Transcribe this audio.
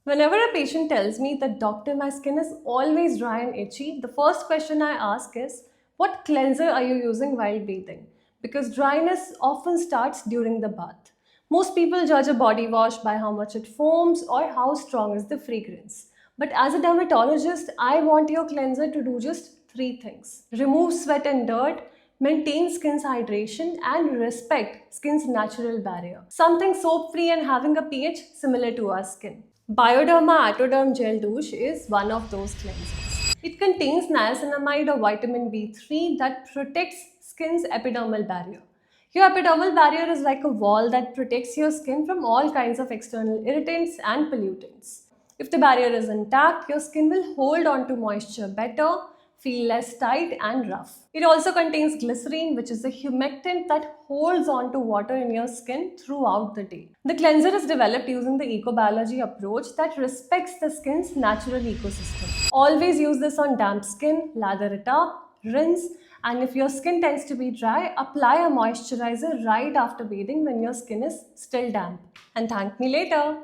Whenever a patient tells me that, doctor, my skin is always dry and itchy, the first question I ask is, what cleanser are you using while bathing? Because dryness often starts during the bath. Most people judge a body wash by how much it foams or how strong is the fragrance. But as a dermatologist, I want your cleanser to do just three things: remove sweat and dirt, maintain skin's hydration, and respect skin's natural barrier. Something soap free and having a pH similar to our skin. BIODERMA Atoderm Gel Douche is one of those cleansers. It contains niacinamide or vitamin B3 that protects skin's epidermal barrier. Your epidermal barrier is like a wall that protects your skin from all kinds of external irritants and pollutants. If the barrier is intact, your skin will hold on to moisture better, feel less tight and rough. It also contains glycerine, which is a humectant that holds on to water in your skin throughout the day. The cleanser is developed using the ecobiology approach that respects the skin's natural ecosystem. Always use this on damp skin, lather it up, rinse, and if your skin tends to be dry, apply a moisturizer right after bathing when your skin is still damp. And thank me later.